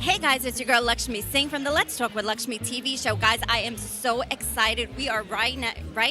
Hey guys, it's your girl Lakshmee Singh from the Let's Talk with Lakshmee TV show. Guys, I am so excited. We are right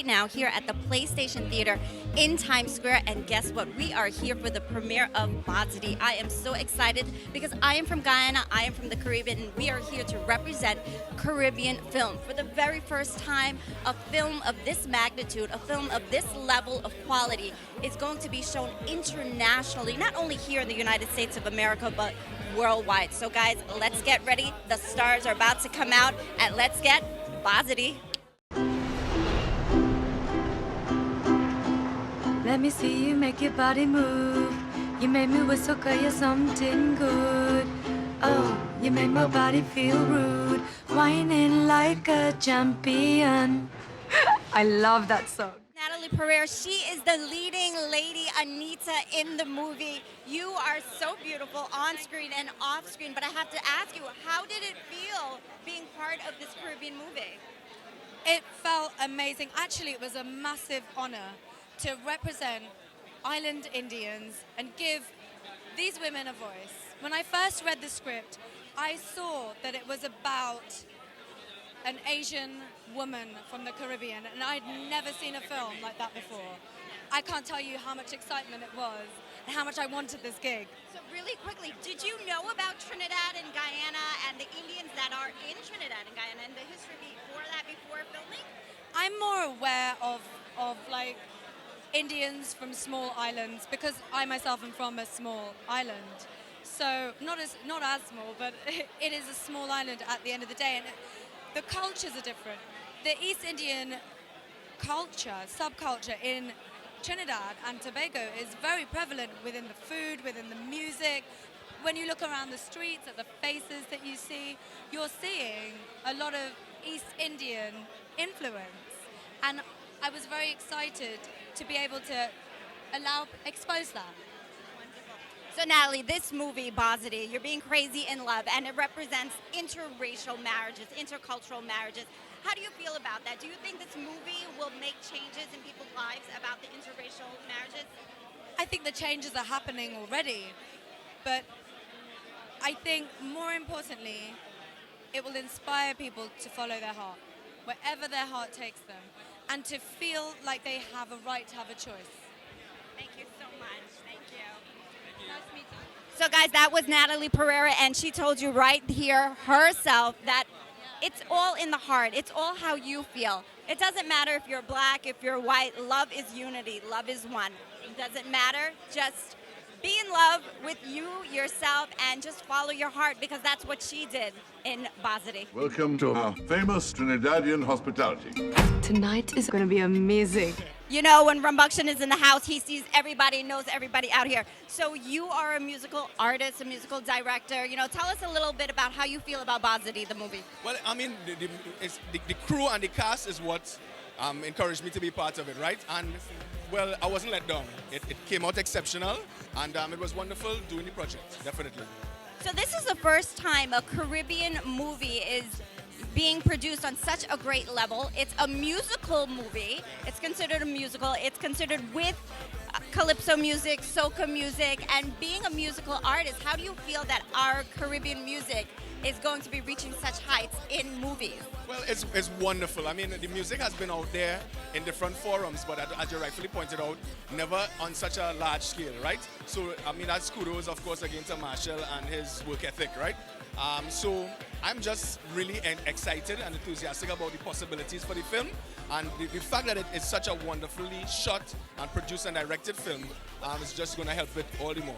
now here at the PlayStation Theater in Times Square, and guess what? We are here for the premiere of Bazodee. I am so excited because I am from Guyana, I am from the Caribbean, and we are here to represent Caribbean film. For the very first time, a film of this magnitude, a film of this level of quality is going to be shown internationally, not only here in the United States of America, but worldwide. So guys, let's get ready. The stars are about to come out, and let's get Bazodee. Let me see you make your body move. You made me whistle 'cause you're something good. Oh, you make my body feel rude. Whining like a champion. I love that song. Natalie Pereira, she is the leading lady, Anita, in the movie. You are so beautiful on screen and off screen, but I have to ask you, how did it feel being part of this Caribbean movie? It felt amazing. Actually, it was a massive honor to represent island Indians and give these women a voice. When I first read the script, I saw that it was about an Asian woman from the Caribbean, and I'd never seen a film like that before. I can't tell you how much excitement it was and how much I wanted this gig. So really quickly, did you know about Trinidad and Guyana and the Indians that are in Trinidad and Guyana and the history before filming? I'm more aware of like Indians from small islands because I myself am from a small island. So not as small, but it is a small island at the end of the day, and the cultures are different. The East Indian culture, subculture in Trinidad and Tobago is very prevalent within the food, within the music. When you look around the streets at the faces that you see, you're seeing a lot of East Indian influence. And I was very excited to be able to expose that. So Natalie, this movie, Bazodee, you're being crazy in love, and it represents interracial marriages, intercultural marriages. How do you feel about that? Do you think this movie will make changes in people's lives about the interracial marriages? I think the changes are happening already, but I think more importantly, it will inspire people to follow their heart, wherever their heart takes them, and to feel like they have a right to have a choice. Thank you so much. Thank you. Nice to meet you. So guys, that was Natalie Pereira, and she told you right here herself that it's all in the heart. It's all how you feel. It doesn't matter if you're black, if you're white. Love is unity. Love is one. It doesn't matter. Just be in love with you, yourself, and just follow your heart, because that's what she did in Bazodee. Welcome to our famous Trinidadian hospitality. Tonight is going to be amazing. You know, when Rambukshan is in the house, he sees everybody, knows everybody out here. So you are a musical artist, a musical director. You know, tell us a little bit about how you feel about Bazodee, the movie. Well, I mean, the crew and the cast is what encouraged me to be part of it, right? And, well, I wasn't let down. It came out exceptional, and it was wonderful doing the project, definitely. So this is the first time a Caribbean movie is being produced on such a great level. It's a musical movie. It's considered a musical. It's considered with calypso music, soca music, and being a musical artist, how do you feel that our Caribbean music is going to be reaching such heights in movies? Well, it's wonderful. I mean, the music has been out there in different forums, but as you rightfully pointed out, never on such a large scale, right? So, I mean, that's kudos, of course, again to Marshall and his work ethic, right? So I'm just really excited and enthusiastic about the possibilities for the film, and the fact that it is such a wonderfully shot and produced and directed film is just going to help it all the more.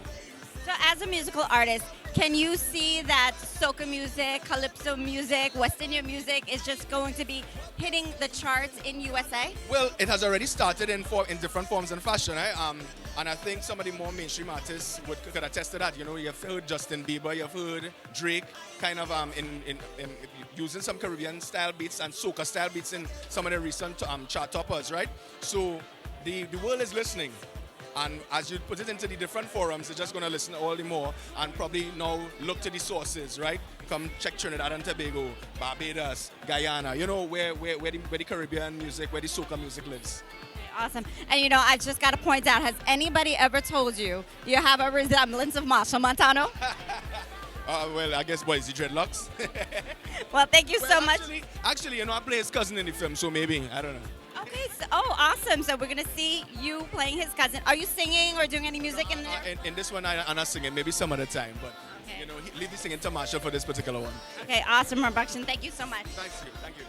So as a musical artist, can you see that soca music, calypso music, West Indian music is just going to be hitting the charts in USA? Well, it has already started in different forms and fashion, right? And I think some of the more mainstream artists could attest to that. You know, you've heard Justin Bieber, you've heard Drake, kind of in using some Caribbean style beats and soca style beats in some of the recent chart toppers, right? So the world is listening. And as you put it into the different forums, they're just going to listen all the more and probably now look to the sources, right? Come check Trinidad and Tobago, Barbados, Guyana, you know, where the Caribbean music, where the soca music lives. Awesome. And you know, I just got to point out, has anybody ever told you you have a resemblance of Marshall Montano? Well, I guess, what is he, dreadlocks? Well, thank you so much. Actually, I play his cousin in the film, so maybe, I don't know. Okay, awesome. So we're going to see you playing his cousin. Are you singing or doing any music in there? In this one, I'm not singing, maybe some other time, but, leave the singing to Marshall for this particular one. Okay, awesome, production. Thank you so much. Thank you.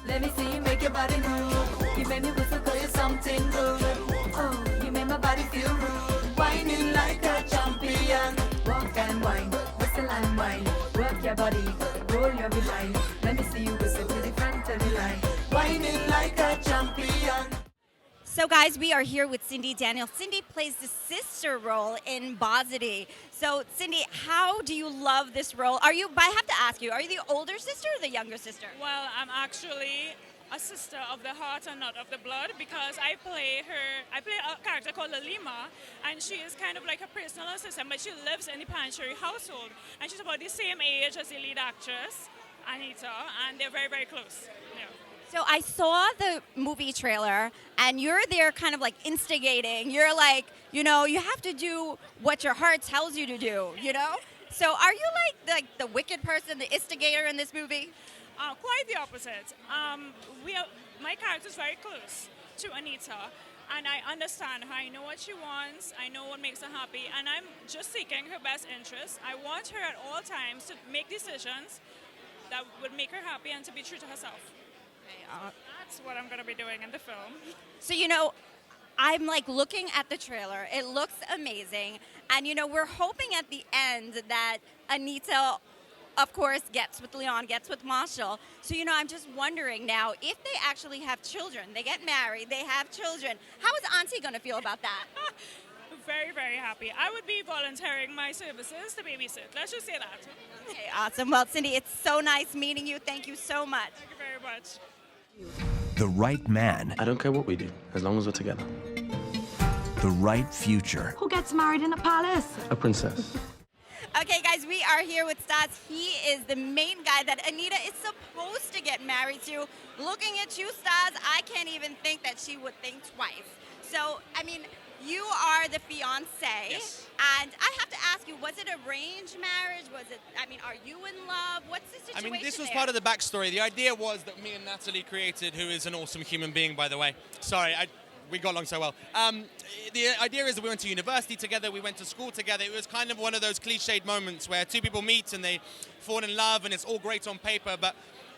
Let me see you make your body move. You made me whistle 'cause you're something good. Oh, you made my body feel rude. Whining like a champion. Walk and whine, whistle and whine. Work your body, roll your behind. Let me see you whistle to the front of the line. Whining like a champion. So, guys, we are here with Cindy Daniel. Cindy plays the sister role in Bazodee. So, Cindy, how do you love this role? I have to ask you, are you the older sister or the younger sister? Well, I'm actually a sister of the heart and not of the blood because I play a character called Lalima, and she is kind of like a personal assistant, but she lives in the Pancheri household, and she's about the same age as the lead actress, Anita, and they're very, very close. Yeah. So I saw the movie trailer, and you're there kind of like instigating. You're like, you have to do what your heart tells you to do, So are you like the wicked person, the instigator in this movie? Quite the opposite. My character is very close to Anita, and I understand her. I know what she wants. I know what makes her happy, and I'm just seeking her best interest. I want her at all times to make decisions that would make her happy and to be true to herself. That's what I'm going to be doing in the film. So, I'm like looking at the trailer. It looks amazing. And, we're hoping at the end that Anita, of course, gets with Leon, gets with Marshall. So, I'm just wondering now if they actually have children. They get married, they have children. How is Auntie going to feel about that? Very, very happy. I would be volunteering my services to babysit. Let's just say that. Okay, awesome. Well, Cindy, it's so nice meeting you. Thank you so much. Thank you very much. The right man. I don't care what we do, as long as we're together. The right future. Who gets married in a palace? A princess. Okay, guys, we are here with Stas. He is the main guy that Anita is supposed to get married to. Looking at you, Stas, I can't even think that she would think twice. So, you are the fiancé. Yes. And I have to ask you, was it arranged marriage? Are you in love? What's the situation this was there? part of the backstory. The idea was that me and Natalie created, who is an awesome human being, by the way. Sorry, we got along so well. The idea is that we went to university together, we went to school together. It was kind of one of those cliched moments where two people meet and they fall in love and it's all great on paper, but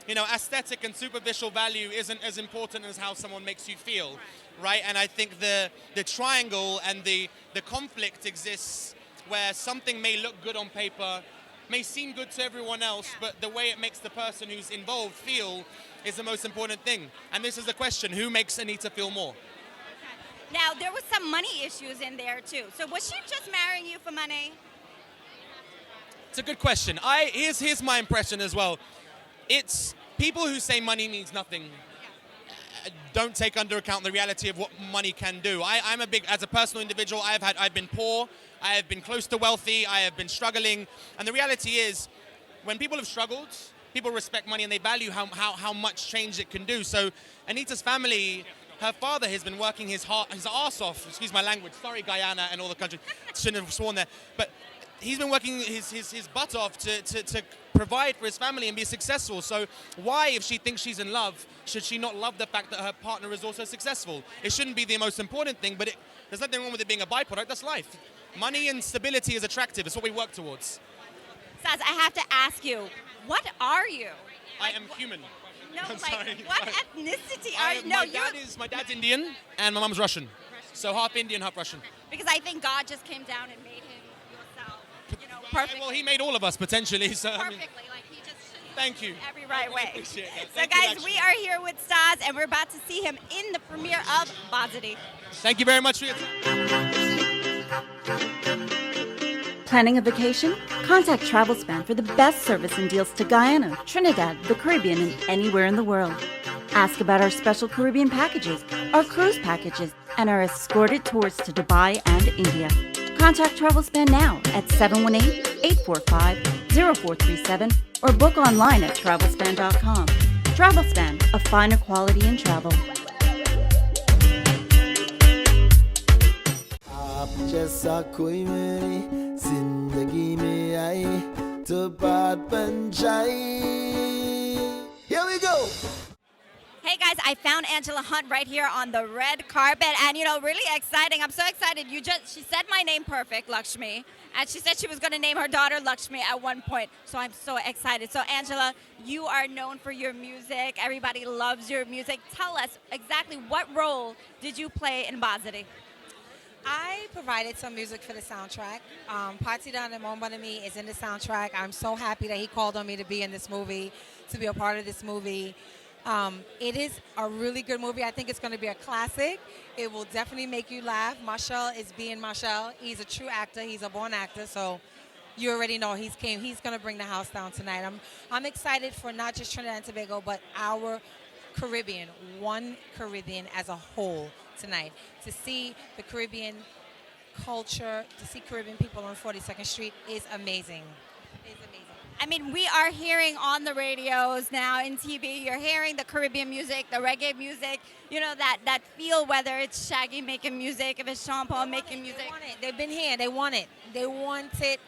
aesthetic and superficial value isn't as important as how someone makes you feel, right? And I think the triangle and the conflict exists where something may look good on paper, may seem good to everyone else, but the way it makes the person who's involved feel is the most important thing. And this is the question, who makes Anita feel more? Now, there was some money issues in there, too. So was she just marrying you for money? It's a good question. Here's my impression as well. It's people who say money means nothing don't take under account the reality of what money can do. I'm as a personal individual, I've been poor, I have been close to wealthy, I have been struggling, and the reality is, when people have struggled, people respect money and they value how much change it can do. So Anita's family, her father has been working his arse off, excuse my language, sorry Guyana and all the countries, shouldn't have sworn there, but he's been working his butt off to provide for his family and be successful. So why, if she thinks she's in love, should she not love the fact that her partner is also successful? It shouldn't be the most important thing, but there's nothing wrong with it being a byproduct. That's life. Money and stability is attractive. It's what we work towards. Stas, I have to ask you, what are you? I am human. No, I'm sorry. what ethnicity are you? My dad's Indian and my mom's Russian. So half Indian, half Russian. Because I think God just came down and made him yourself, perfect. Well, he made all of us potentially. So Perfectly, he just thank you. every right way. Appreciate that. So Thank you, guys, Lakshmee. we are here with Stas, and we're about to see him in the premiere of Bazodee. Thank you very much for your time. Planning a vacation? Contact TravelSpan for the best service and deals to Guyana, Trinidad, the Caribbean, and anywhere in the world. Ask about our special Caribbean packages, our cruise packages, and our escorted tours to Dubai and India. Contact TravelSpan now at 718-845-0437 or book online at travelspan.com. TravelSpan, a finer quality in travel. आप जैसा कोई मेरी जिंदगी में आए to bad Panjai. Here we go. Hey guys, I found Angela Hunt right here on the red carpet, and really exciting. I'm so excited. She said my name perfect, Lakshmi, and she said she was going to name her daughter Lakshmi at one point. So I'm so excited. So Angela, you are known for your music. Everybody loves your music. Tell us exactly what role did you play in Bazodee? I provided some music for the soundtrack. Patidan and Mombanami is in the soundtrack. I'm so happy that he called on me to be in this movie, to be a part of this movie. It is a really good movie. I think it's going to be a classic. It will definitely make you laugh. Marshall is being Marshall. He's a true actor. He's a born actor. So you already know he's going to bring the house down tonight. I'm excited for not just Trinidad and Tobago, but our Caribbean, one Caribbean as a whole tonight. To see the Caribbean culture, to see Caribbean people on 42nd Street is amazing. It's amazing. I mean, we are hearing on the radios now, in TV, you're hearing the Caribbean music, the reggae music, that feel, whether it's Shaggy making music, if it's Sean Paul making music. They want it. They've been here. They want it. They want it.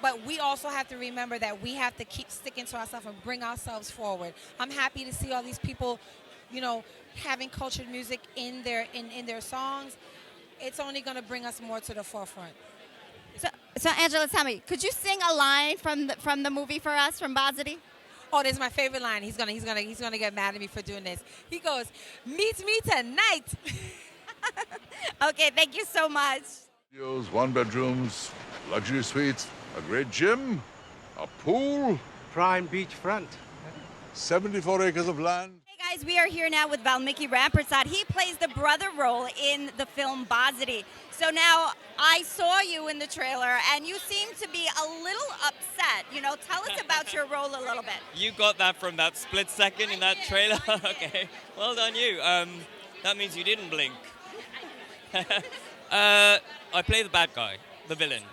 But we also have to remember that we have to keep sticking to ourselves and bring ourselves forward. I'm happy to see all these people, having cultured music in their songs. It's only going to bring us more to the forefront. So Angela, tell me, could you sing a line from the movie for us, from Bazodee? Oh, this is my favorite line. He's gonna get mad at me for doing this. He goes, "Meet me tonight." Okay, thank you so much. Studios, 1 bedrooms, luxury suites, a great gym, a pool, prime beachfront, 74 acres of land. Hey guys, we are here now with Valmiki Ramprasad. He plays the brother role in the film Bazodee. So now I saw you in the trailer, and you seem to be a little upset. Tell us about your role a little bit. You got that from that split second in that trailer? Okay, well done you. That means you didn't blink. I play the bad guy, the villain.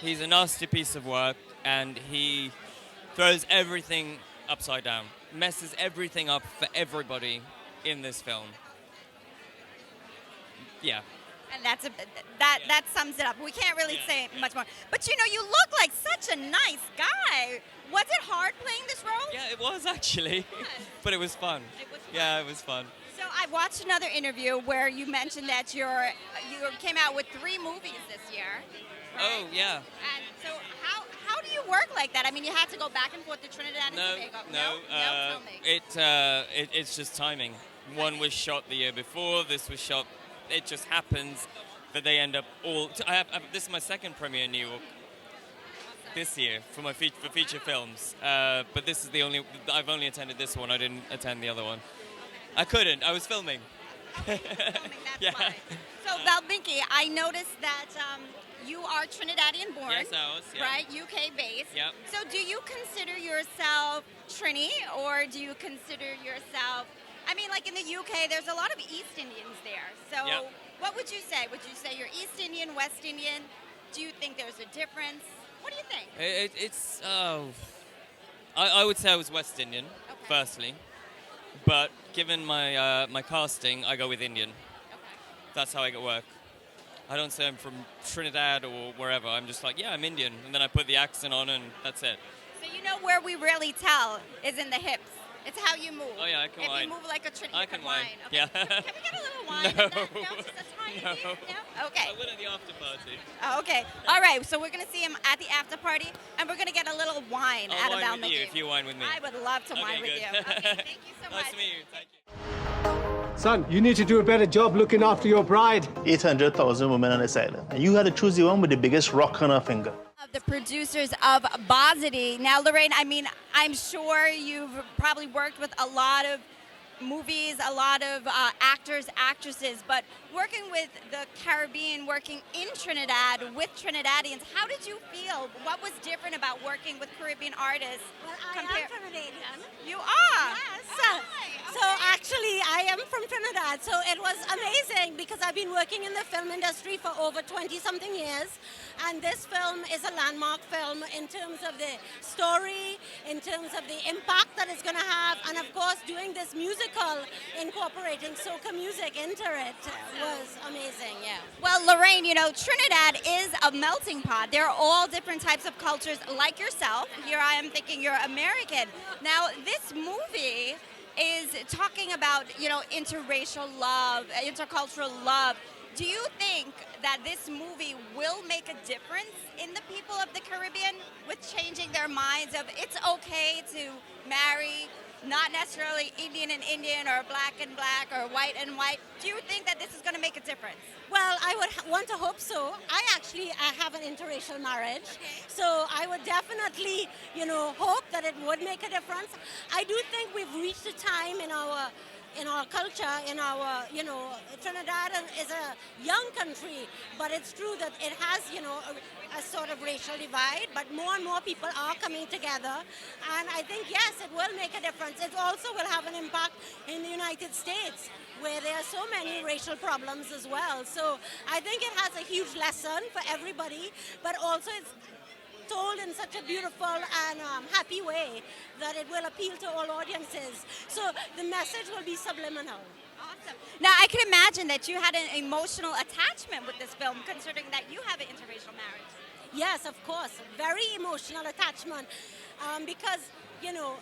He's a nasty piece of work, and he throws everything upside down, messes everything up for everybody in this film. Yeah. And that sums it up. We can't really say much more. But you look like such a nice guy. Was it hard playing this role? Yeah, it was actually, but it was fun. Yeah, it was fun. So I watched another interview where you mentioned that you came out with 3 movies this year. Right? Oh yeah. And so how do you work like that? I mean, you had to go back and forth to Trinidad and Tobago. No. Tell me. It's just timing. One was shot the year before. This was shot. It just happens that they end up all. This is my second premiere in New York this year for my feature films. But this is the only. I've only attended this one. I didn't attend the other one. I couldn't. I was filming. Okay, that's fine. So Valmiki, I noticed that you are Trinidadian born. Yes, I was. Yeah. Right, UK based. Yep. So do you consider yourself Trini, or do you consider yourself? I mean, like in the UK, there's a lot of East Indians there. So what would you say? Would you say you're East Indian, West Indian? Do you think there's a difference? What do you think? I would say I was West Indian, firstly. But given my my casting, I go with Indian. That's how I get work. I don't say I'm from Trinidad or wherever. I'm just like, yeah, I'm Indian. And then I put the accent on and that's it. So where we really tell is in the hips. It's how you move. Oh, yeah, I can whine. If you move like a Trinidad, I can whine. Okay. Yeah. Can we get a little whine? No. Just a tiny No. bit? No? Okay. I went at the after party. Oh, okay. All right. So we're going to see him at the after party, and we're going to get a little wine out of I'll whine with Valmiki. you if you whine with me. I would love to whine with good. you. Okay, thank you so much. Nice to meet you. Thank you. Son, you need to do a better job looking after your bride. 800,000 women on this island. And you had to choose the one with the biggest rock on her finger. Of the producers of Bazodee. Now, Lorraine, I mean, I'm sure you've probably worked with a lot of movies, a lot of actors, actresses, but working with the Caribbean, working in Trinidad with Trinidadians, how did you feel? What was different about working with Caribbean artists? Well, I am Trinidadian. You are? Yes. Oh, So actually, I am from Trinidad, so it was amazing because I've been working in the film industry for over 20-something years, and this film is a landmark film in terms of the story, in terms of the impact that it's going to have, and of course, doing this musical, incorporating soca music into it was amazing, yeah. Well, Lorraine, you know, Trinidad is a melting pot. There are all different types of cultures like yourself. Here I am thinking you're American. Now, this movie is talking about, you know, interracial love, intercultural love. Do you think that this movie will make a difference in the people of the Caribbean with changing their minds of it's okay to marry not necessarily Indian and Indian or black and black or white and white? Do you think that this is going to make a difference? Well, I would want to hope so. I have an interracial marriage, so I would definitely, you know, hope that it would make a difference. I do think we've reached a time in our culture, in our, you know, Trinidad is a young country, but it's true that it has, you know, a sort of racial divide, but more and more people are coming together, and I think, yes, it will make a difference. It also will have an impact in the United States, where there are so many racial problems as well. So I think it has a huge lesson for everybody, but also it's told in such a beautiful and happy way that it will appeal to all audiences. So the message will be subliminal. Awesome. Now, I can imagine that you had an emotional attachment with this film, considering that you have an interracial marriage. Yes, of course. Very emotional attachment because, you know,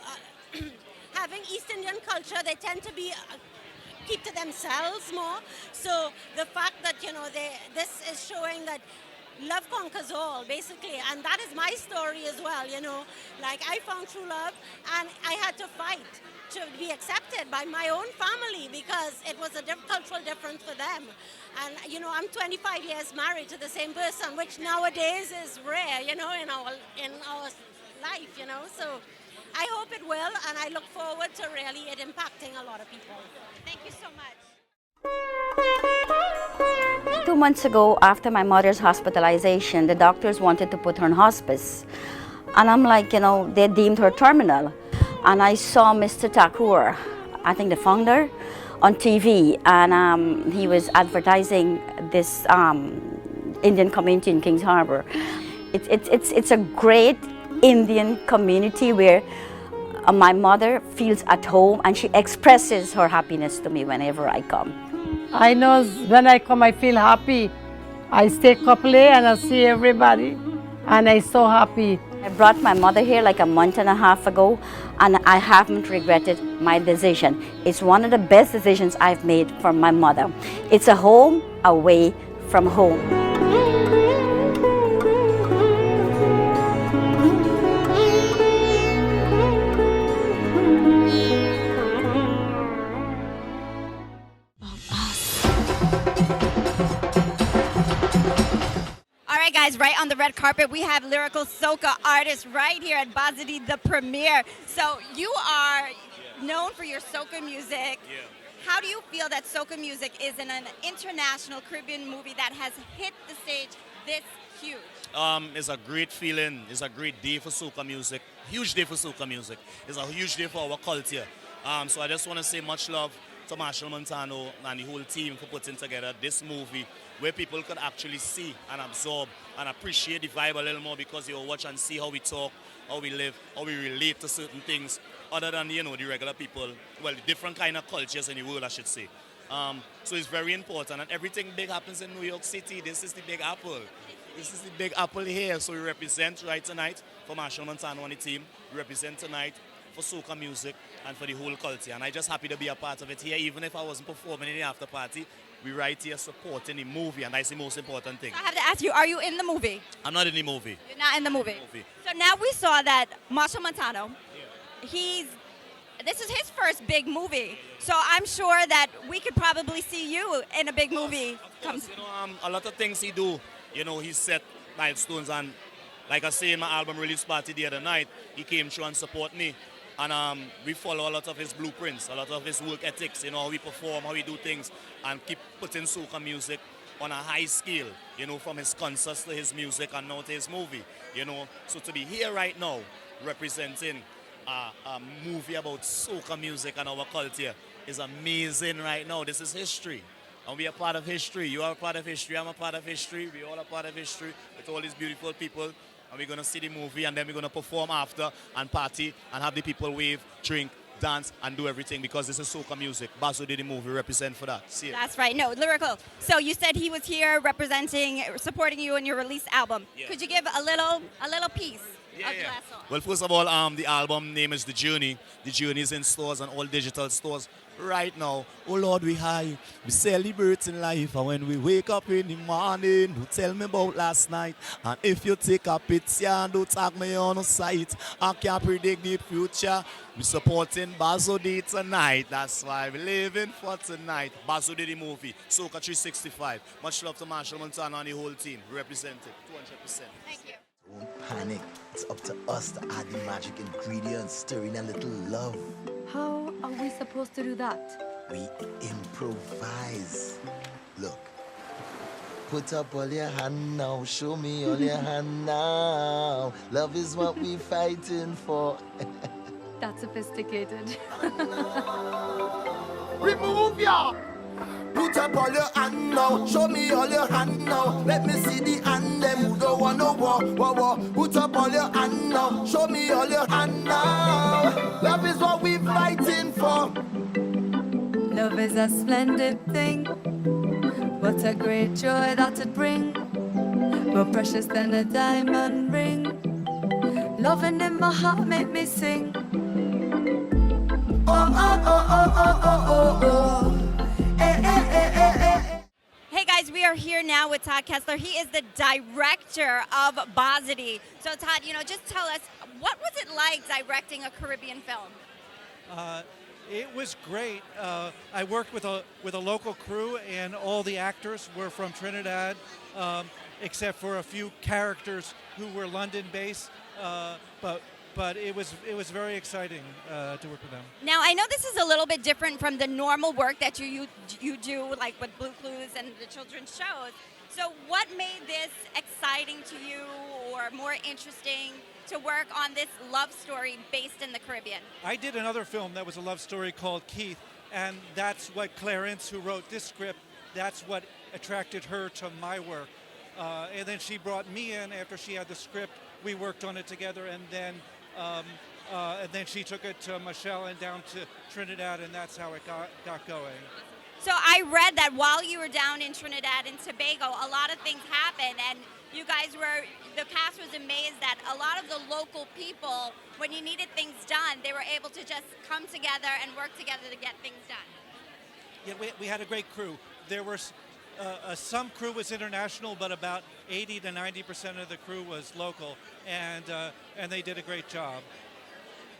having East Indian culture, they tend to be keep to themselves more. So the fact that, you know, this is showing that love conquers all, basically, and that is my story as well, you know. Like, I found true love, and I had to fight to be accepted by my own family because it was a cultural difference for them. And, you know, I'm 25 years married to the same person, which nowadays is rare, you know, in our life, you know. So I hope it will, and I look forward to really it impacting a lot of people. Thank you so much. 2 months ago, after my mother's hospitalization, the doctors wanted to put her in hospice. And I'm like, you know, they deemed her terminal. And I saw Mr. Thakur, I think the founder, on TV, and he was advertising this Indian community in Kings Harbor. It's a great Indian community where my mother feels at home, and she expresses her happiness to me whenever I come. I know when I come, I feel happy. I stay a couple days and I see everybody, and I'm so happy. I brought my mother here like a month and a half ago, and I haven't regretted my decision. It's one of the best decisions I've made for my mother. It's a home away from home. Guys, right on the red carpet, we have lyrical soca artists right here at Bazodee, the premiere. So you are known for your soca music. Yeah. How do you feel that soca music is in an international Caribbean movie that has hit the stage this huge? It's a great feeling. It's a great day for soca music. Huge day for soca music. It's a huge day for our culture. So I just want to say much love to Marshall Montano and the whole team for putting together this movie where people could actually see and absorb and appreciate the vibe a little more, because they will watch and see how we talk, how we live, how we relate to certain things other than, you know, the regular people, well, the different kind of cultures in the world, I should say. So it's very important, and everything big happens in New York City. This is the Big Apple. This is the Big Apple here. So we represent right tonight for Marshall Montano and the team. We represent tonight for soca music and for the whole culture. And I'm just happy to be a part of it here, even if I wasn't performing in the after party. We right here supporting the movie, and that's the most important thing. I have to ask you, are you in the movie? I'm not in the movie. You're not in the movie. So now we saw that Marshall Montano, this is his first big movie. So I'm sure that we could probably see you in a big movie. Of course, you know, a lot of things he do, you know, he set milestones, and like I say in my album release party the other night, he came through and support me. And we follow a lot of his blueprints, a lot of his work ethics, you know, how we perform, how we do things, and keep putting soca music on a high scale, you know, from his concerts to his music and now to his movie, you know. So to be here right now, representing a movie about soca music and our culture is amazing right now. This is history. And we are part of history. You are a part of history. I'm a part of history. We all are part of history with all these beautiful people. And we're going to see the movie and then we're going to perform after and party and have the people wave, drink, dance, and do everything because this is soca music. Bazodee the movie represent for that. See it. That's right. No, lyrical. So you said he was here representing, supporting you in your release album. Yeah. Could you give a little piece of that song? Well, first of all, the album name is The Journey. The Journey is in stores and all digital stores right now. Oh Lord, we high. We celebrating life. And when we wake up in the morning, you tell me about last night. And if you take a picture and don't tag me on the site, I can't predict the future. We supporting Bazodee tonight. That's why we living for tonight. Bazodee the movie. Soca 365. Much love to Marshall Montana and the whole team. Represented 200%. Thank you. Don't panic. It's up to us to add the magic ingredients, stirring a little love. How are we supposed to do that? We improvise. Look. Put up all your hand now. Show me all your hand now. Love is what we fighting for. That's sophisticated. Remove ya! Put up all your hand now. Show me all your hand now. Let me see the hand them who don't want no war. Put up all your hand now. Show me all your hand now. Love is what we fighting for. Love is a splendid thing. What a great joy that it brings. More precious than a diamond ring. Loving in my heart make me sing. Oh, oh, oh, oh, oh, oh, oh, oh. Hey guys, we are here now with Todd Kessler. He is the director of Bazodee. So Todd, just tell us, what was it like directing a Caribbean film? It was great. I worked with a local crew, and all the actors were from Trinidad, except for a few characters who were London-based. But it was very exciting to work with them. Now, I know this is a little bit different from the normal work that you do, like with Blue Clues and the children's shows. So what made this exciting to you or more interesting to work on this love story based in the Caribbean? I did another film that was a love story called Keith, and that's what Clarence, who wrote this script, that's what attracted her to my work. And then she brought me in after she had the script. We worked on it together, and then she took it to Michelle and down to Trinidad, and that's how it got going. So I read that while you were down in Trinidad and Tobago, a lot of things happened, and the cast was amazed that a lot of the local people, when you needed things done, they were able to just come together and work together to get things done. Yeah, we had a great crew. There were some crew was international, but about 80 to 90% of the crew was local, and they did a great job.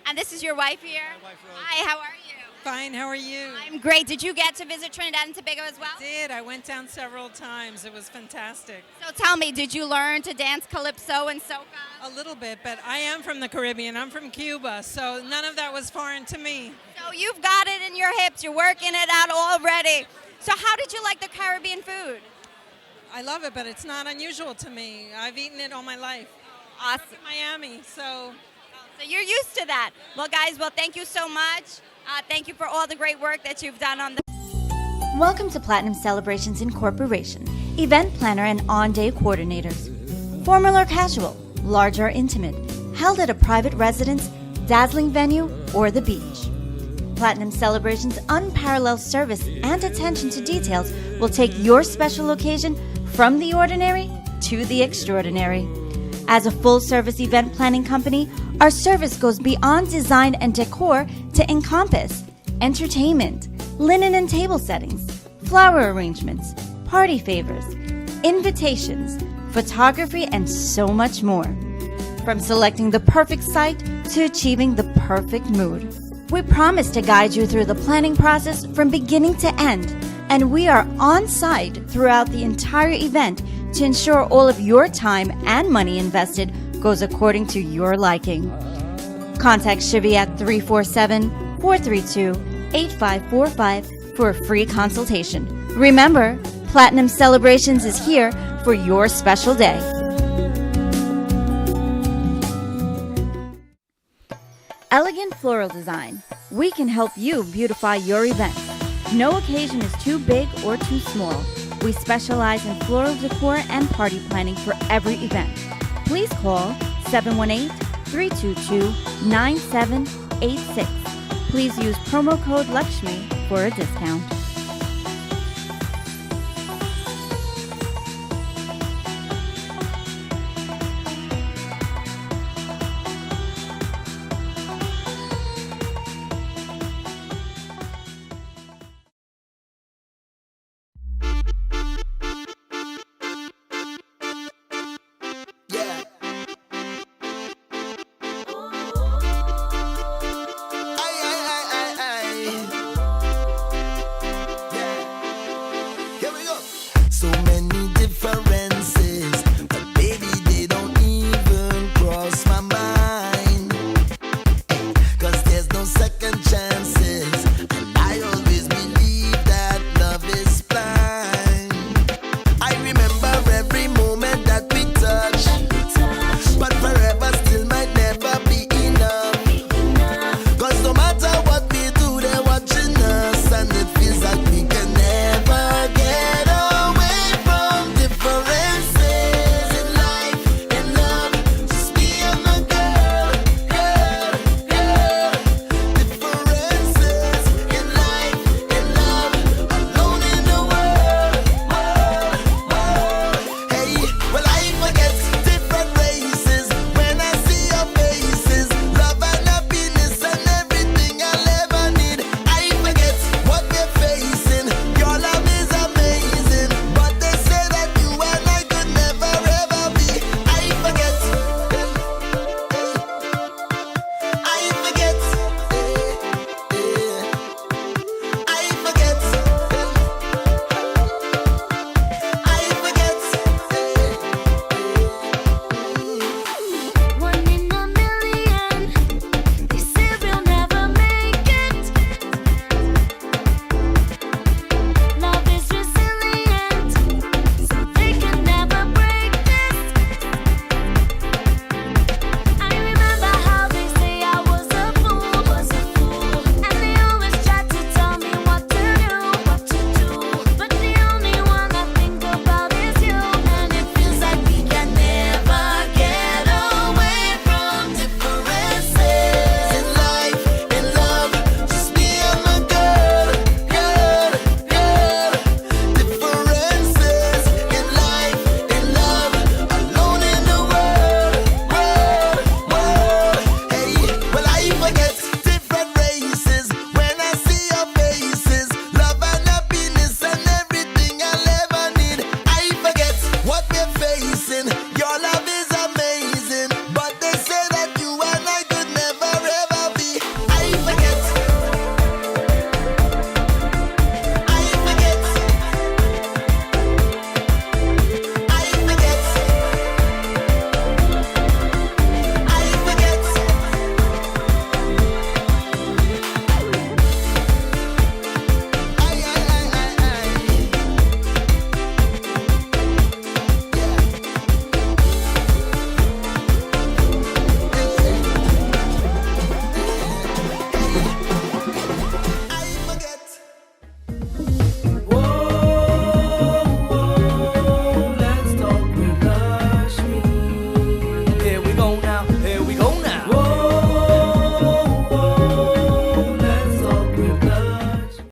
And this is your wife here? My wife, Rose. Hi, how are you? Fine, how are you? I'm great. Did you get to visit Trinidad and Tobago as well? I did. I went down several times. It was fantastic. So tell me, did you learn to dance calypso and soca? A little bit, but I am from the Caribbean. I'm from Cuba, so none of that was foreign to me. So you've got it in your hips. You're working it out already. So how did you like the Caribbean food? I love it, but it's not unusual to me. I've eaten it all my life. Awesome. In Miami, so you're used to that. Well, guys, thank you so much. Thank you for all the great work that you've done on the... Welcome to Platinum Celebrations Incorporation, event planner and on-day coordinators. Formal or casual, large or intimate, held at a private residence, dazzling venue, or the beach. Platinum Celebrations' unparalleled service and attention to details will take your special occasion from the ordinary to the extraordinary. As a full-service event planning company, our service goes beyond design and decor to encompass entertainment, linen and table settings, flower arrangements, party favors, invitations, photography, and so much more. From selecting the perfect site to achieving the perfect mood. We promise to guide you through the planning process from beginning to end, and we are on site throughout the entire event to ensure all of your time and money invested goes according to your liking. Contact Shivy at 347-432-8545 for a free consultation. Remember, Platinum Celebrations is here for your special day. Elegant Floral Design. We can help you beautify your event. No occasion is too big or too small. We specialize in floral decor and party planning for every event. Please call 718-322-9786. Please use promo code Lakshmee for a discount.